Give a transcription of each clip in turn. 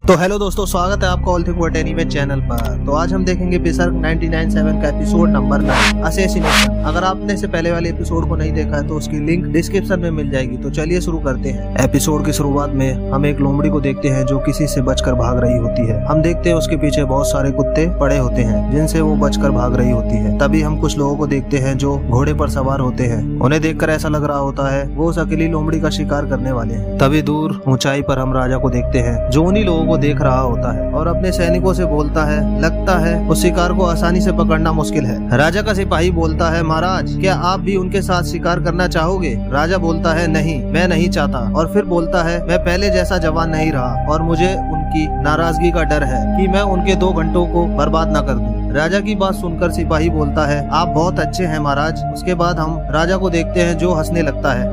तो हेलो दोस्तों, स्वागत है आपका all thing what anime channel पर। तो आज हम देखेंगे बेसर्क 99.7 का एपिसोड नंबर 9 असैसिनेशन। अगर आपने से पहले वाले एपिसोड को नहीं देखा है तो उसकी लिंक डिस्क्रिप्शन में मिल जाएगी। तो चलिए शुरू करते हैं। एपिसोड की शुरुआत में हम एक लोमड़ी को देखते हैं जो किसी से बचकर भाग रही होती है। हम देखते हैं उसके पीछे बहुत सारे कुत्ते पड़े होते हैं जिनसे वो बचकर भाग रही होती है। तभी हम कुछ लोगों को देखते हैं जो घोड़े पर सवार होते हैं। उन्हें देखकर ऐसा लग रहा होता है वो उस अकेली लोमड़ी का शिकार करने वाले हैं। तभी दूर ऊंचाई पर हम राजा को देखते हैं जो उन्हीं लोगों को देख रहा होता है और अपने सैनिकों से बोलता है, लगता है उस शिकार को आसानी से पकड़ना मुश्किल है। राजा का सिपाही बोलता है, महाराज क्या आप भी उनके साथ शिकार करना चाहोगे? राजा बोलता है, नहीं, मैं नहीं चाहता। और फिर बोलता है, मैं पहले जैसा जवान नहीं रहा और मुझे उनकी नाराजगी का डर है कि मैं उनके 2 घंटों को बर्बाद न कर दूं। राजा की बात सुनकर सिपाही बोलता है, आप बहुत अच्छे हैं महाराज। उसके बाद हम राजा को देखते हैं जो हंसने लगता है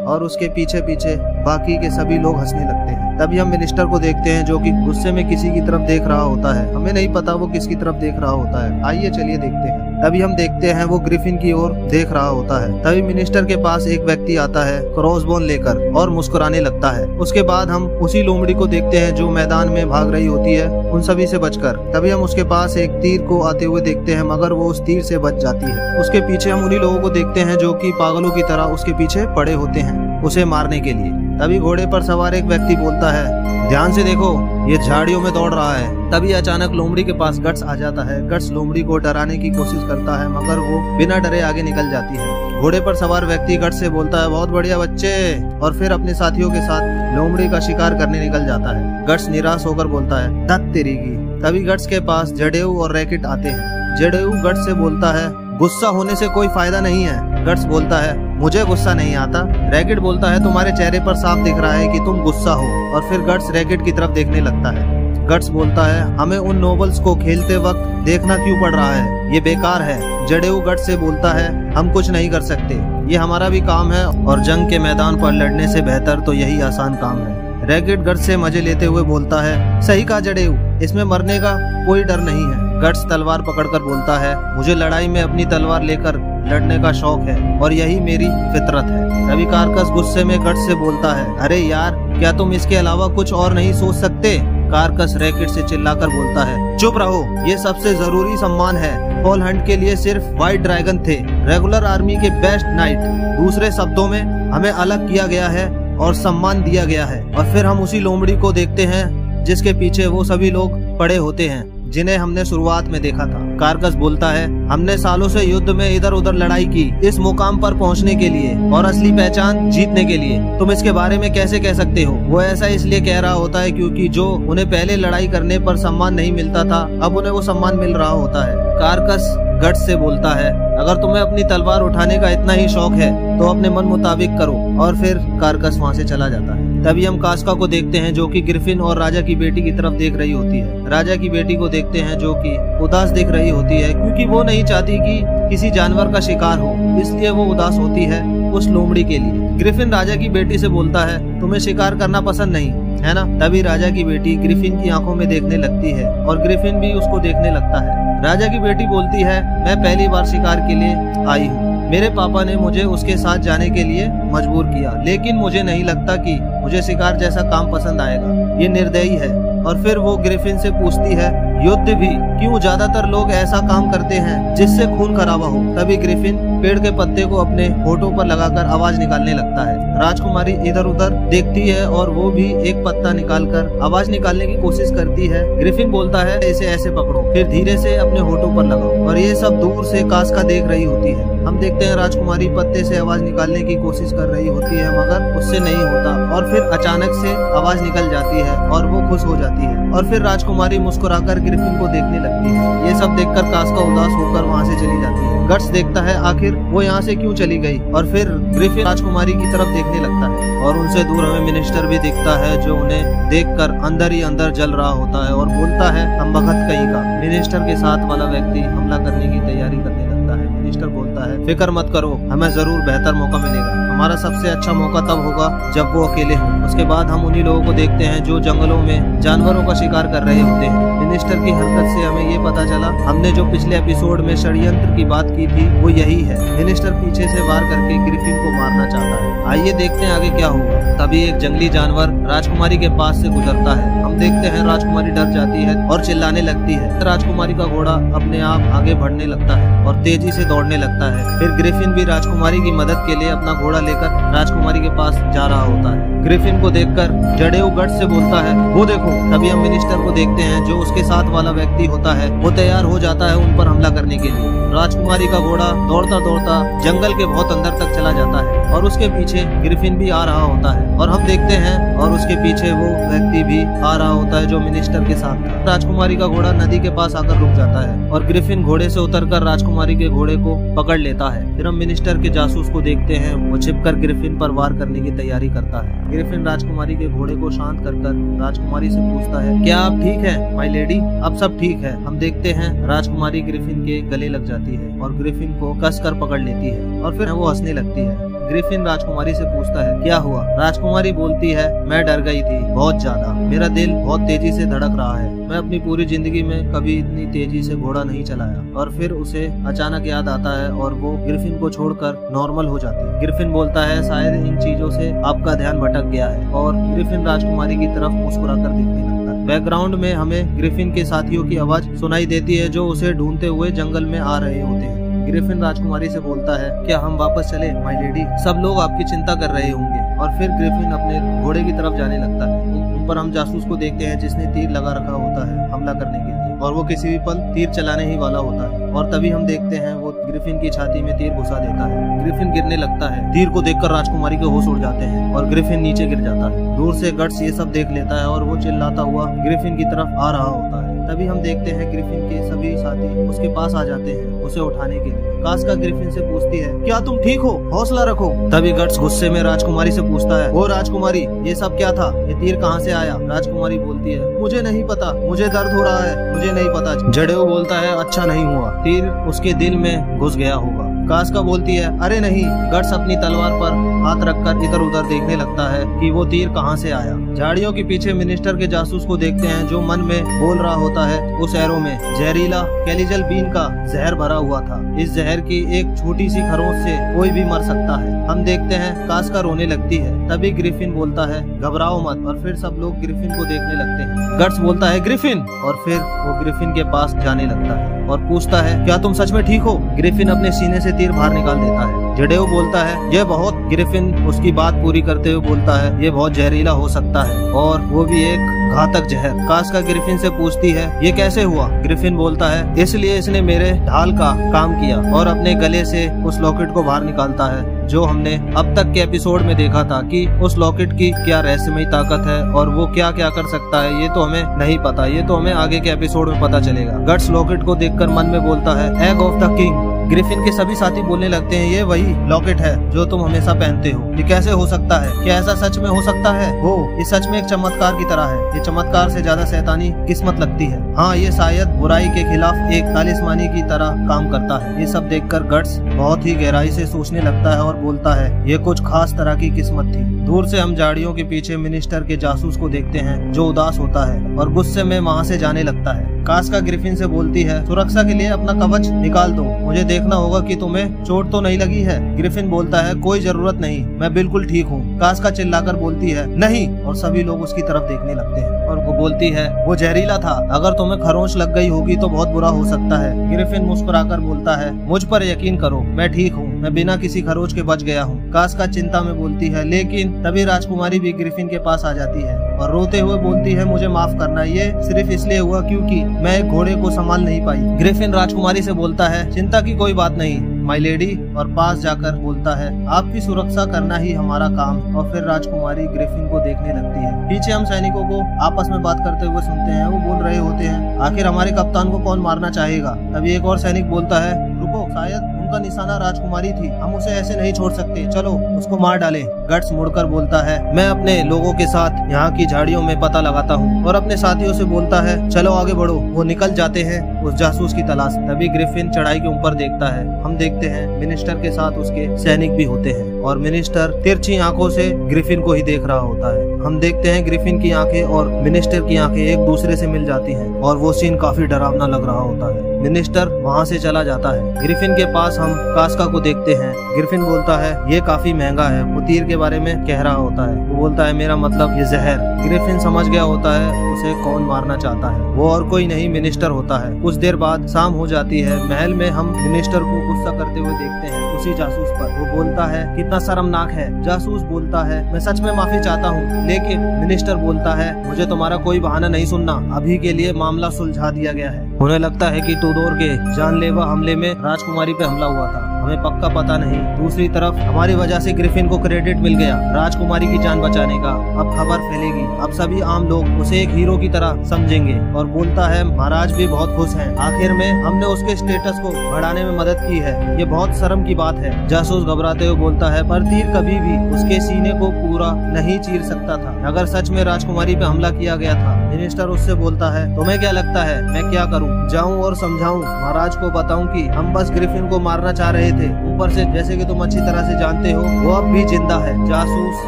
और उसके पीछे पीछे बाकी के सभी लोग हंसने लगते हैं। तभी हम मिनिस्टर को देखते हैं जो कि गुस्से में किसी की तरफ देख रहा होता है। हमें नहीं पता वो किसकी तरफ देख रहा होता है। आइए चलिए देखते हैं। तभी हम देखते हैं वो ग्रिफिन की ओर देख रहा होता है। तभी मिनिस्टर के पास एक व्यक्ति आता है क्रॉसबोन लेकर और मुस्कुराने लगता है। उसके बाद हम उसी लोमड़ी को देखते हैं जो मैदान में भाग रही होती है उन सभी से बचकर। तभी हम उसके पास एक तीर को आते हुए देखते हैं मगर वो उस तीर से बच जाती है। उसके पीछे हम उन्हीं लोगों को देखते हैं जो कि पागलों की तरह उसके पीछे पड़े होते हैं उसे मारने के लिए। तभी घोड़े पर सवार एक व्यक्ति बोलता है, ध्यान से देखो, ये झाड़ियों में दौड़ रहा है। तभी अचानक लोमड़ी के पास गट्स आ जाता है। गट्स लोमड़ी को डराने की कोशिश करता है मगर वो बिना डरे आगे निकल जाती है। घोड़े पर सवार व्यक्ति गट्स से बोलता है, बहुत बढ़िया बच्चे, और फिर अपने साथियों के साथ लोमड़ी का शिकार करने निकल जाता है। गट्स निराश होकर बोलता है, धत तेरी की। तभी गट्स के पास जडेऊ और रैकेट आते हैं। जडेऊ गट्स से बोलता है, गुस्सा होने से कोई फायदा नहीं है। गट्स बोलता है, मुझे गुस्सा नहीं आता। रैकेट बोलता है, तुम्हारे चेहरे पर साफ दिख रहा है कि तुम गुस्सा हो। और फिर गट्स रैकेट की तरफ देखने लगता है। गट्स बोलता है, हमें उन नोबल्स को खेलते वक्त देखना क्यों पड़ रहा है? ये बेकार है। जडेऊ गट्स से बोलता है, हम कुछ नहीं कर सकते, ये हमारा भी काम है और जंग के मैदान पर लड़ने से बेहतर तो यही आसान काम है। रैकेट गट्स से मजे लेते हुए बोलता है, सही कहा जडेऊ, इसमें मरने का कोई डर नहीं है। गट्स तलवार पकड़कर बोलता है, मुझे लड़ाई में अपनी तलवार लेकर लड़ने का शौक है और यही मेरी फितरत है। तभी कारकस गुस्से में गट्स से बोलता है, अरे यार, क्या तुम इसके अलावा कुछ और नहीं सोच सकते? कारकस रैकेट से चिल्लाकर बोलता है, चुप रहो, ये सबसे जरूरी सम्मान है। फॉल हंट के लिए सिर्फ व्हाइट ड्रैगन थे, रेगुलर आर्मी के बेस्ट नाइट। दूसरे शब्दों में हमें अलग किया गया है और सम्मान दिया गया है। और फिर हम उसी लोमड़ी को देखते हैं जिसके पीछे वो सभी लोग पड़े होते हैं जिन्हें हमने शुरुआत में देखा था। कारकस बोलता है, हमने सालों से युद्ध में इधर उधर लड़ाई की इस मुकाम पर पहुंचने के लिए और असली पहचान जीतने के लिए। तुम इसके बारे में कैसे कह सकते हो? वो ऐसा इसलिए कह रहा होता है क्योंकि जो उन्हें पहले लड़ाई करने पर सम्मान नहीं मिलता था अब उन्हें वो सम्मान मिल रहा होता है। कारकस गट्स से बोलता है, अगर तुम्हें अपनी तलवार उठाने का इतना ही शौक है तो अपने मन मुताबिक करो। और फिर कारकस वहाँ से चला जाता है। तभी हम कास्का को देखते हैं जो कि ग्रिफिन और राजा की बेटी की तरफ देख रही होती है। राजा की बेटी को देखते हैं जो कि उदास दिख रही होती है क्योंकि वो नहीं चाहती कि किसी जानवर का शिकार हो, इसलिए वो उदास होती है उस लोमड़ी के लिए। ग्रिफिन राजा की बेटी से बोलता है, तुम्हें शिकार करना पसंद नहीं है ना? तभी राजा की बेटी ग्रिफिन की आंखों में देखने लगती है और ग्रिफिन भी उसको देखने लगता है। राजा की बेटी बोलती है, मैं पहली बार शिकार के लिए आई हूँ। मेरे पापा ने मुझे उसके साथ जाने के लिए मजबूर किया, लेकिन मुझे नहीं लगता कि मुझे शिकार जैसा काम पसंद आएगा, ये निर्दयी है। और फिर वो ग्रिफिन से पूछती है, युद्ध भी क्यों? ज्यादातर लोग ऐसा काम करते हैं जिससे खून खराबा हो। तभी ग्रिफिन पेड़ के पत्ते को अपने होठों पर लगाकर आवाज निकालने लगता है। राजकुमारी इधर उधर देखती है और वो भी एक पत्ता निकालकर आवाज निकालने की कोशिश करती है। ग्रिफिन बोलता है, इसे ऐसे पकड़ो, फिर धीरे से अपने होठों पर लगाओ। और ये सब दूर से कास्का देख रही होती है। हम देखते हैं राजकुमारी पत्ते से आवाज निकालने की कोशिश कर रही होती है मगर उससे नहीं होता और फिर अचानक से आवाज निकल जाती है और वो खुश हो जाती है। और फिर राजकुमारी मुस्कुराकर ग्रिफिन को देखने लगती है। ये सब देखकर कास्का उदास होकर वहाँ से चली जाती है। गट्स देखता है आखिर वो यहाँ से क्यों चली गई और फिर ग्रिफिन राजकुमारी की तरफ देखने लगता है और उनसे दूर हमें मिनिस्टर भी दिखता है जो उन्हें देखकर अंदर ही अंदर जल रहा होता है और बोलता है, हम बखत कहीं का। मिनिस्टर के साथ वाला व्यक्ति हमला करने की तैयारी करने लगता है। मिनिस्टर बोलता है, फिक्र मत करो, हमें जरूर बेहतर मौका मिलेगा। हमारा सबसे अच्छा मौका तब होगा जब वो अकेले हों। उसके बाद हम उन्हीं लोगों को देखते हैं जो जंगलों में जानवरों का शिकार कर रहे होते हैं। मिनिस्टर की हरकत से हमें ये पता चला, हमने जो पिछले एपिसोड में षड्यंत्र की बात की थी वो यही है। मिनिस्टर पीछे से वार करके ग्रिफिन को मारना चाहता है। आइए देखते हैं आगे क्या होगा। तभी एक जंगली जानवर राजकुमारी के पास से गुजरता है। हम देखते हैं राजकुमारी डर जाती है और चिल्लाने लगती है। राजकुमारी का घोड़ा अपने आप आगे बढ़ने लगता है और तेजी से दौड़ने लगता है। फिर ग्रिफिन भी राजकुमारी की मदद के लिए अपना घोड़ा लेकर राजकुमारी के पास जा रहा होता है। ग्रिफिन को देखकर जडेऊ गट्स से बोलता है, वो देखो। तभी हम मिनिस्टर को देखते हैं, जो उसके साथ वाला व्यक्ति होता है वो तैयार हो जाता है उन पर हमला करने के लिए। राजकुमारी का घोड़ा दौड़ता दौड़ता जंगल के बहुत अंदर तक चला जाता है और उसके पीछे ग्रिफिन भी आ रहा होता है और हम देखते हैं और उसके पीछे वो व्यक्ति भी आ रहा होता है जो मिनिस्टर के साथ था। राजकुमारी का घोड़ा नदी के पास आकर रुक जाता है और ग्रिफिन घोड़े से उतरकर राजकुमारी के घोड़े को पकड़ लेता है। फिर हम मिनिस्टर के जासूस को देखते हैं, वो छिपकर ग्रिफिन पर वार करने की तैयारी करता है। ग्रिफिन राजकुमारी के घोड़े को शांत कर राजकुमारी से पूछता है, क्या आप ठीक है माय लेडी? अब सब ठीक है। हम देखते हैं राजकुमारी ग्रिफिन के गले लग जाती है और ग्रिफिन को कसकर पकड़ लेती है और फिर वो हंसने लगती है। ग्रिफिन राजकुमारी से पूछता है, क्या हुआ? राजकुमारी बोलती है, मैं डर गई थी बहुत ज्यादा। मेरा दिल बहुत तेजी से धड़क रहा है। मैं अपनी पूरी जिंदगी में कभी इतनी तेजी से घोड़ा नहीं चलाया। और फिर उसे अचानक याद आता है और वो ग्रिफिन को छोड़कर नॉर्मल हो जाती है। ग्रिफिन बोलता है, शायद इन चीजों से आपका ध्यान भटक गया है। और ग्रिफिन राजकुमारी की तरफ मुस्कुराकर देखने लगता है। बैकग्राउंड में हमें ग्रिफिन के साथियों की आवाज सुनाई देती है जो उसे ढूंढते हुए जंगल में आ रहे होते हैं। ग्रिफिन राजकुमारी से बोलता है, क्या हम वापस चले माय लेडी? सब लोग आपकी चिंता कर रहे होंगे। और फिर ग्रिफिन अपने घोड़े की तरफ जाने लगता है। उन पर हम जासूस को देखते हैं जिसने तीर लगा रखा होता है हमला करने के लिए और वो किसी भी पल तीर चलाने ही वाला होता है। और तभी हम देखते हैं वो ग्रिफिन की छाती में तीर घुसा देता है। ग्रिफिन गिरने लगता है। तीर को देखकर राजकुमारी के होश उड़ जाते हैं और ग्रिफिन नीचे गिर जाता है। दूर से गट्स ये सब देख लेता है और वो चिल्लाता हुआ ग्रिफिन की तरफ आ रहा होता है। तभी हम देखते हैं ग्रिफिन के सभी साथी उसके पास आ जाते हैं उसे उठाने के लिए। कास्का ग्रिफिन से पूछती है, क्या तुम ठीक हो? हौसला रखो। तभी गट्स गुस्से में राजकुमारी से पूछता है, ओ राजकुमारी, ये सब क्या था? ये तीर कहाँ से आया? राजकुमारी बोलती है, मुझे नहीं पता, मुझे दर्द हो रहा है, मुझे नहीं पता। जडेऊ बोलता है, अच्छा नहीं हुआ, तीर उसके दिल में घुस गया होगा। कास्का बोलती है, अरे नहीं। गट्स अपनी तलवार पर हाथ रखकर इधर उधर देखने लगता है कि वो तीर कहाँ से आया। झाड़ियों के पीछे मिनिस्टर के जासूस को देखते हैं जो मन में बोल रहा होता है, उस एरो में जहरीला कैलिजल बीन का जहर भरा हुआ था। इस जहर की एक छोटी सी खरोंच से कोई भी मर सकता है। हम देखते हैं कास्का रोने लगती है। तभी ग्रिफिन बोलता है, घबराओ मत। और फिर सब लोग ग्रिफिन को देखने लगते हैं। गट्स बोलता है, ग्रिफिन। और फिर वो ग्रिफिन के पास जाने लगता है और पूछता है, क्या तुम सच में ठीक हो? ग्रिफिन अपने सीने से तीर बाहर निकाल देता है। जडेऊ बोलता है, ये बहुत। ग्रिफिन उसकी बात पूरी करते हुए बोलता है, ये बहुत जहरीला हो सकता है और वो भी एक घातक जहर। कास्का ग्रिफिन से पूछती है, ये कैसे हुआ? ग्रिफिन बोलता है, इसलिए इसने मेरे ढाल का काम किया। और अपने गले से उस लॉकेट को बाहर निकालता है जो हमने अब तक के एपिसोड में देखा था कि उस लॉकेट की क्या रहस्यमयी ताकत है और वो क्या क्या कर सकता है। ये तो हमें नहीं पता, ये तो हमें आगे के एपिसोड में पता चलेगा। गट्स लॉकेट को देखकर मन में बोलता है, egg of the king. Griffin के सभी साथी बोलने लगते हैं, ये वही लॉकेट है जो तुम हमेशा पहनते हो। ये कैसे हो सकता है? क्या ऐसा सच में हो सकता है? हो, ये सच में एक चमत्कार की तरह है। ये चमत्कार से ज्यादा शैतानी किस्मत लगती है। हाँ, ये शायद बुराई के खिलाफ एक तालिस्मानी की तरह काम करता है। ये सब देखकर गट्स बहुत ही गहराई से सोचने लगता है और बोलता है, ये कुछ खास तरह की किस्मत थी। दूर से हम झाड़ियों के पीछे मिनिस्टर के जासूस को देखते हैं जो उदास होता है और गुस्से में वहाँ से जाने लगता है। कास्का ग्रिफिन से बोलती है, सुरक्षा के लिए अपना कवच निकाल दो, मुझे देखना होगा कि तुम्हें चोट तो नहीं लगी है। ग्रिफिन बोलता है, कोई जरूरत नहीं, मैं बिल्कुल ठीक हूँ। कास्का चिल्लाकर बोलती है, नहीं। और सभी लोग उसकी तरफ देखने लगते हैं और वो बोलती है, वो जहरीला था, अगर तुम्हें खरोंच लग गई होगी तो बहुत बुरा हो सकता है। ग्रिफिन मुस्कुराकर बोलता है, मुझ पर यकीन करो, मैं ठीक हूँ, मैं बिना किसी खरोंच के बच गया हूँ। कास्का चिंता में बोलती है, लेकिन तभी राजकुमारी भी ग्रिफिन के पास आ जाती है और रोते हुए बोलती है, मुझे माफ करना, ये सिर्फ इसलिए हुआ क्योंकि मैं एक घोड़े को संभाल नहीं पाई। ग्रिफिन राजकुमारी से बोलता है, चिंता की कोई बात नहीं माय लेडी, और पास जाकर बोलता है, आपकी सुरक्षा करना ही हमारा काम। और फिर राजकुमारी ग्रिफिन को देखने लगती है। पीछे हम सैनिकों को आपस में बात करते हुए सुनते हैं। वो बोल रहे होते हैं, आखिर हमारे कप्तान को कौन मारना चाहेगा? तभी एक और सैनिक बोलता है, रुको, शायद उनका निशाना राजकुमारी थी, हम उसे ऐसे नहीं छोड़ सकते, चलो उसको मार डालें। गट्स मुड़कर बोलता है, मैं अपने लोगों के साथ यहाँ की झाड़ियों में पता लगाता हूँ, और अपने साथियों से बोलता है चलो आगे बढ़ो। वो निकल जाते हैं उस जासूस की तलाश। तभी ग्रिफिन चढ़ाई के ऊपर देखता है। हम देखते हैं मिनिस्टर के साथ उसके सैनिक भी होते हैं, और मिनिस्टर तिरछी आंखों से ग्रिफिन को ही देख रहा होता है। हम देखते हैं ग्रिफिन की आंखें और मिनिस्टर की आंखें एक दूसरे से मिल जाती हैं, और वो सीन काफी डरावना लग रहा होता है। मिनिस्टर वहाँ से चला जाता है। ग्रिफिन के पास हम कास्का को देखते हैं। ग्रिफिन बोलता है ये काफी महंगा है। वो तीर के बारे में कह रहा होता है। वो बोलता है मेरा मतलब ये जहर। ग्रिफिन समझ गया होता है उसे कौन मारना चाहता है। वो और कोई नहीं मिनिस्टर होता है। कुछ देर बाद शाम हो जाती है। महल में हम मिनिस्टर को गुस्सा करते हुए देखते हैं उसी जासूस पर। वो बोलता है कितना शर्मनाक है। जासूस बोलता है मैं सच में माफी चाहता हूँ, लेकिन मिनिस्टर बोलता है मुझे तुम्हारा कोई बहाना नहीं सुनना, अभी के लिए मामला सुलझा दिया गया है। उन्हें लगता है कि तुदोर के जानलेवा हमले में राजकुमारी पे हमला हुआ था, हमें पक्का पता नहीं। दूसरी तरफ हमारी वजह से ग्रिफिन को क्रेडिट मिल गया राजकुमारी की जान बचाने का। अब खबर फैलेगी, अब सभी आम लोग उसे एक हीरो की तरह समझेंगे। और बोलता है महाराज भी बहुत खुश हैं, आखिर में हमने उसके स्टेटस को बढ़ाने में मदद की है, ये बहुत शर्म की बात है। जासूस घबराते हुए बोलता है पर तीर कभी भी उसके सीने को पूरा नहीं चीर सकता था अगर सच में राजकुमारी पे हमला किया गया था। मिनिस्टर उससे बोलता है तुम्हें क्या लगता है मैं क्या करूं? जाऊं और समझाऊं महाराज को बताऊं कि हम बस ग्रिफिन को मारना चाह रहे थे, ऊपर से जैसे कि तुम अच्छी तरह से जानते हो वो अब भी जिंदा है। जासूस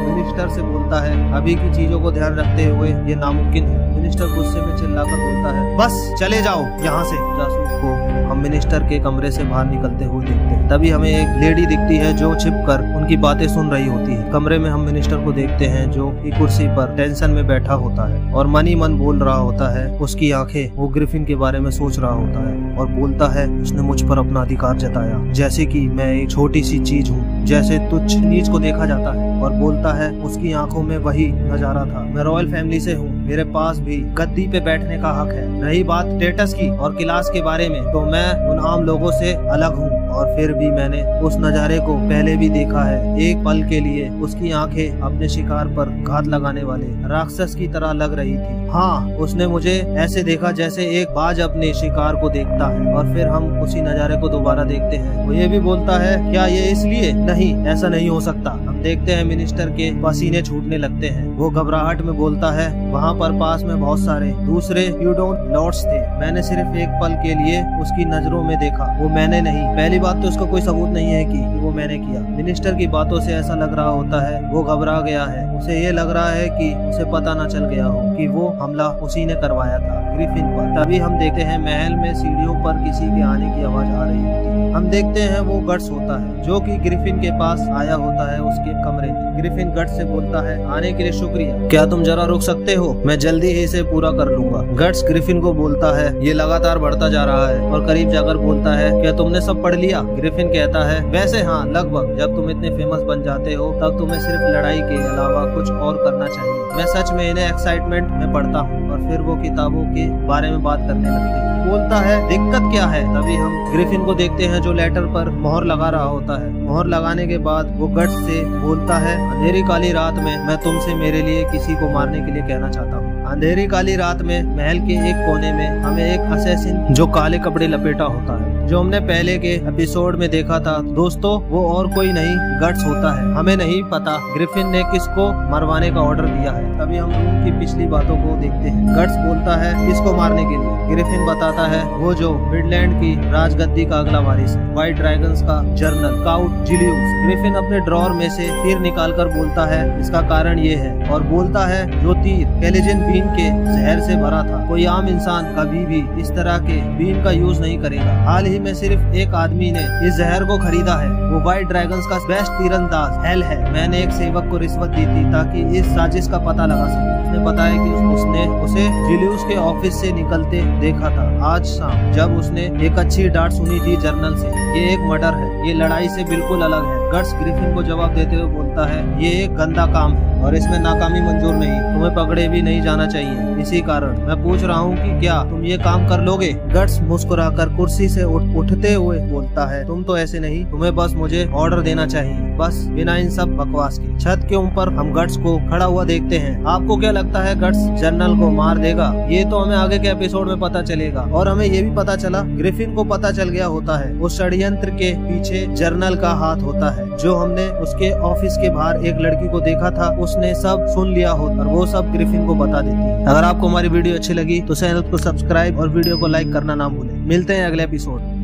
मिनिस्टर से बोलता है अभी की चीजों को ध्यान रखते हुए ये नामुमकिन है। मिनिस्टर गुस्से में चिल्लाकर बोलता है बस चले जाओ यहाँ से। जासूस को हम मिनिस्टर के कमरे से बाहर निकलते हुए देखते हैं। तभी हमें एक लेडी दिखती है जो छिपकर उनकी बातें सुन रही होती है। कमरे में हम मिनिस्टर को देखते हैं जो एक कुर्सी पर टेंशन में बैठा होता है और मन ही मन बोल रहा होता है। उसकी आंखें वो ग्रिफिन के बारे में सोच रहा होता है और बोलता है उसने मुझ पर अपना अधिकार जताया, जैसे कि मैं एक छोटी सी चीज हूँ, जैसे तुच्छ नीच को देखा जाता है। और बोलता है उसकी आंखों में वही नजारा था, मैं रॉयल फैमिली से हूँ, मेरे पास भी गद्दी पे बैठने का हक है। रही बात स्टेटस की और क्लास के बारे में तो मैं उन आम लोगों से अलग हूँ, और फिर भी मैंने उस नजारे को पहले भी देखा है। एक पल के लिए उसकी आंखें अपने शिकार पर घात लगाने वाले राक्षस की तरह लग रही थी। हाँ, उसने मुझे ऐसे देखा जैसे एक बाज अपने शिकार को देखता है, और फिर हम उसी नजारे को दोबारा देखते हैं। वो ये भी बोलता है क्या ये इसलिए? नहीं, ऐसा नहीं हो सकता। हम देखते हैं मिनिस्टर के पसीने छूटने लगते हैं। वो घबराहट में बोलता है वहाँ पर पास में बहुत सारे दूसरे ह्यूडोन लॉर्ड्स थे, मैंने सिर्फ एक पल के लिए उसकी नजरों में देखा, वो मैंने नहीं। पहली बात तो उसका कोई सबूत नहीं है कि वो मैंने किया। मिनिस्टर की बातों से ऐसा लग रहा होता है वो घबरा गया है। उसे ये लग रहा है कि उसे पता न चल गया हो कि वो हमला उसी ने करवाया था ग्रिफिन पर। तभी हम देखते हैं महल में सीढ़ियों पर किसी के आने की आवाज आ रही होती है। हम देखते हैं वो गट्स होता है जो कि ग्रिफिन के पास आया होता है उसके कमरे में। ग्रिफिन गट्स से बोलता है आने के लिए शुक्रिया, क्या तुम जरा रुक सकते हो? मैं जल्दी ही इसे पूरा कर लूंगा। गट्स ग्रिफिन को बोलता है ये लगातार बढ़ता जा रहा है, और करीब जाकर बोलता है क्या तुमने सब पढ़ लिया? ग्रिफिन कहता है वैसे हाँ, लगभग। जब तुम इतने फेमस बन जाते हो तब तुम्हें सिर्फ लड़ाई के अलावा कुछ और करना चाहिए। मैं सच में इन्हें एक्साइटमेंट में पढ़ता हूँ। और फिर वो किताबों के बारे में बात करने लगते हैं। बोलता है दिक्कत क्या है? तभी हम ग्रिफिन को देखते हैं जो लेटर पर मोहर लगा रहा होता है। मोहर लगाने के बाद वो गट्स से बोलता है अंधेरी काली रात में मैं तुमसे मेरे लिए किसी को मारने के लिए कहना चाहता हूँ। अंधेरी काली रात में महल के एक कोने में हमें एक असैसिन जो काले कपड़े लपेटा होता है, जो हमने पहले के एपिसोड में देखा था। दोस्तों वो और कोई नहीं गट्स होता है। हमें नहीं पता ग्रिफिन ने किसको मरवाने का ऑर्डर दिया है। तभी हम उनकी पिछली बातों को देखते हैं। गट्स बोलता है किसको मारने के लिए? ग्रिफिन बताता है वो जो मिडलैंड की राजगद्दी का अगला वारिस है, व्हाइट ड्रैगन्स का जनरल काउंट जिलियस। ग्रिफिन अपने ड्रॉर में से तीर निकालकर बोलता है इसका कारण ये है, और बोलता है जो तीर कैलेजन बीन के जहर से भरा था, कोई आम इंसान कभी भी इस तरह के बीन का यूज नहीं करेगा। हाल ही में सिर्फ एक आदमी ने इस जहर को खरीदा है, वो व्हाइट ड्रैगन्स का बेस्ट तीरंदाज हेल है। मैंने एक सेवक को रिश्वत दी थी ताकि इस साजिश का पता लगा सके। उसने बताया कि उसने उसे जिलियस के ऑफिस से निकलते देखा था आज शाम, जब उसने एक अच्छी डांट सुनी थी जर्नल से। ये एक मर्डर है, ये लड़ाई से बिल्कुल अलग है। गट्स ग्रिफिन को जवाब देते हुए बोलता है ये एक गंदा काम है और इसमें नाकामी मंजूर नहीं, तुम्हें पकड़े भी नहीं जाना चाहिए। इसी कारण मैं पूछ रहा हूँ कि क्या तुम ये काम कर लोगे? गट्स मुस्कुराकर कुर्सी से उठते हुए बोलता है तुम तो ऐसे नहीं, तुम्हें बस मुझे ऑर्डर देना चाहिए। बस बिना इन सब बकवास के। छत के ऊपर हम गट्स को खड़ा हुआ देखते हैं। आपको क्या लगता है गट्स जनरल को मार देगा? ये तो हमें आगे के एपिसोड में पता चलेगा। और हमें ये भी पता चला, ग्रिफिन को पता चल गया होता है उस षड्यंत्र के पीछे जनरल का हाथ होता है। जो हमने उसके ऑफिस के बाहर एक लड़की को देखा था, उसने सब सुन लिया होता और वो सब ग्रिफिन को बता देती है। अगर आपको हमारी वीडियो अच्छी लगी तो चैनल को सब्सक्राइब और वीडियो को लाइक करना ना भूलें। मिलते हैं अगले एपिसोड।